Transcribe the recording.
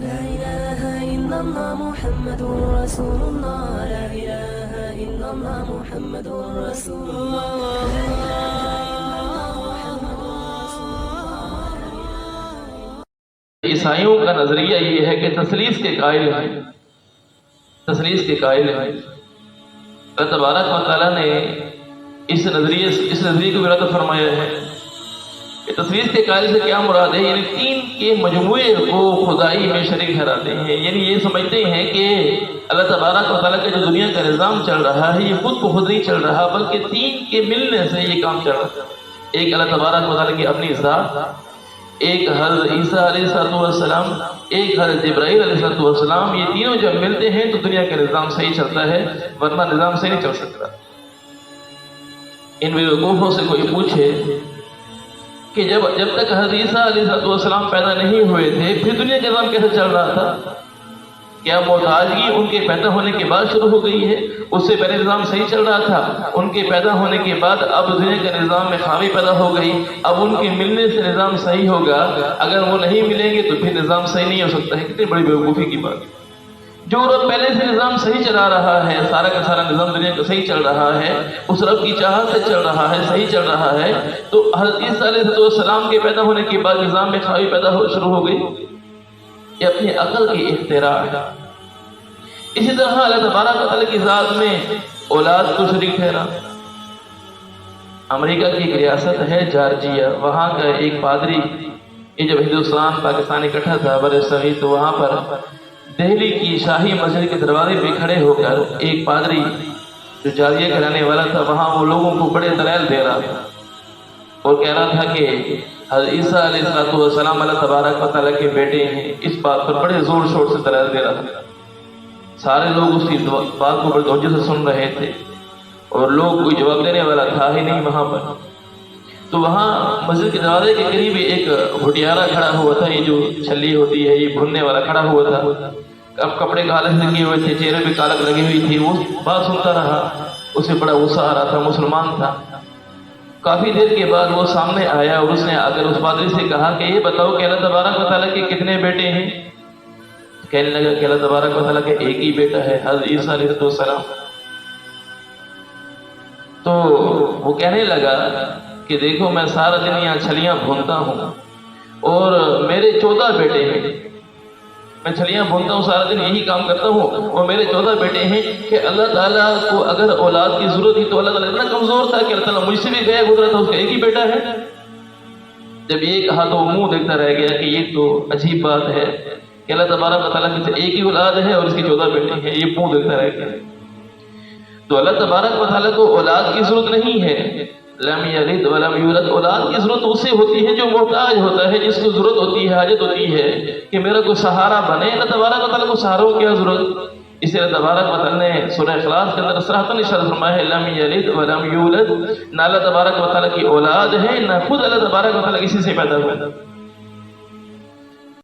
لا إله إلا الله محمد رسول الله لا إله إلا الله محمد رسول الله عیسائیوں کا نظریہ یہ ہے کہ تثلیث کے قائل ہیں، تثلیث کے قائل ہیں۔ اللہ تبارک و تعالیٰ نے اس نظریے کو ارادہ فرمایا ہے کہ تثلیث کے قائل سے کیا مراد ہے، یعنی تین کے مجموعے کو خدائی میں شریک ٹھہراتے ہیں، یعنی یہ سمجھتے ہیں کہ اللہ تبارک و تعالیٰ کا جو دنیا کا نظام چل رہا ہے یہ خود کو خود نہیں چل رہا، بلکہ تین کے ملنے سے یہ کام چل رہا ہے۔ ایک اللہ تبارک و تعالیٰ کی اپنی ذات، ایک حضرت عیسیٰ علیہ السلام، ایک حضرت جبرائیل علیہ السلام، یہ تینوں جب ملتے ہیں تو دنیا کا نظام صحیح چلتا ہے، ورنہ نظام صحیح نہیں چل سکتا۔ ان بیوقوفوں سے کوئی پوچھے کہ جب تک حضرت عیسیٰ علیہ السلام پیدا نہیں ہوئے تھے پھر دنیا کا نظام کیسے چل رہا تھا؟ کیا محتاجگی ان کے پیدا ہونے کے بعد شروع ہو گئی ہے؟ اس سے پہلے نظام صحیح چل رہا تھا، ان کے پیدا ہونے کے بعد اب دنیا کے نظام میں خامی پیدا ہو گئی، اب ان کے ملنے سے نظام صحیح ہوگا، اگر وہ نہیں ملیں گے تو پھر نظام صحیح نہیں ہو سکتا ہے۔ کتنی بڑی بیوقوفی کی بات! جو رب پہلے سے نظام صحیح چلا رہا ہے، سارا کا سارا نظام دنیا کا صحیح چل رہا ہے، اس رب کی چاہت سے چل رہا ہے، صحیح چل رہا ہے، تو حضرت عیسیٰ علیہ السلام کے پیدا ہونے کے بعد نظام میں خامی پیدا شروع ہو گئی۔ یہ اپنی عقل کی اختراع ہے۔ اسی طرح اللہ تبارک و تعالیٰ کی ذات میں اولاد کو شریک ٹھہرا۔ امریکہ کی ایک ریاست ہے جارجیا، وہاں کا ایک پادری، یہ جب ہندوستان پاکستان اکٹھا تھا برصغیر، تو وہاں پر دہلی کی شاہی مسجد کے دروازے پہ کھڑے ہو کر ایک پادری جو جارجیا کا رہنے والا تھا، وہاں وہ لوگوں کو بڑے دلائل دے رہا تھا اور کہہ رہا تھا کہ حضرت عیسیٰ علیہ السلام اللہ تبارک و تعالیٰ کے بیٹے ہیں۔ اس بات پر بڑے زور شور سے دلائل دے رہا تھا۔ سارے لوگ اس کی بات کو بڑے توجہ سے سن رہے تھے اور لوگ کوئی جواب دینے والا تھا ہی نہیں وہاں پر۔ تو وہاں مسجد کے دروازے کے قریب ایک بھٹیارا کھڑا ہوا تھا، یہ جو چھلی ہوتی ہے یہ بھوننے والا کھڑا ہوا تھا، اب کپڑے کالے لگے ہوئے تھے، چہرے پہ کالک لگی ہوئی تھی، وہ بات سنتا رہا، اسے بڑا غصہ آ رہا تھا، مسلمان تھا۔ کافی دیر کے بعد وہ سامنے آیا اور اس نے آ کر اس پادری سے کہا کہ یہ بتاؤ کہ اللہ تبارک و تعالیٰ کے کتنے بیٹے ہیں؟ کہنے لگا کہ اللہ تبارک و تعالیٰ کا ایک ہی بیٹا ہے، حضرت عیسیٰ علیہ السلام۔ تو وہ کہنے لگا کہ دیکھو میں سارا دن یہاں چھلیاں بھونتا ہوں اور میرے 14 بیٹے ہیں، میں چھلیاں بھونتا ہوں سارا دن یہی کام کرتا ہوں اور میرے 14 بیٹے ہیں کہ اللہ تعالیٰ کو اگر اولاد کی ضرورت تھی تو اللہ تعالیٰ اتنا کمزور تھا کہ اللہ تعالیٰ مجھ سے بھی گیا گزرا تھا، اس کا ایک ہی بیٹا ہے۔ جب یہ کہا تو وہ منہ دیکھتا رہ گیا کہ یہ تو عجیب بات ہے کہ اللہ تبارک و تعالیٰ کی ایک ہی اولاد ہے اور اس کی 14 بیٹے ہیں، یہ منہ دیکھتا رہ گیا۔ تو اللہ تبارک و تعالیٰ کو اولاد کی ضرورت نہیں ہے، لم یلد ولم یولد۔ اولاد کی ضرورت اسے ہوتی ہے جو محتاج ہوتا ہے، جس کو ضرورت ہوتی ہے، حاجت ہوتی ہے کہ میرا کوئی سہارا بنے۔ اللہ تبارک و تعالیٰ کو سہاروں کی کیا ضرورت؟ اس لیے اللہ تبارک و تعالیٰ نے سورہ اخلاص کے اندر صراحتاً ارشاد فرمایا ہے لم یلد ولم یولد، نہ اللہ تبارک و تعالیٰ کی اولاد ہے، نہ خود اللہ تبارک و تعالیٰ کسی سے پیدا ہوا۔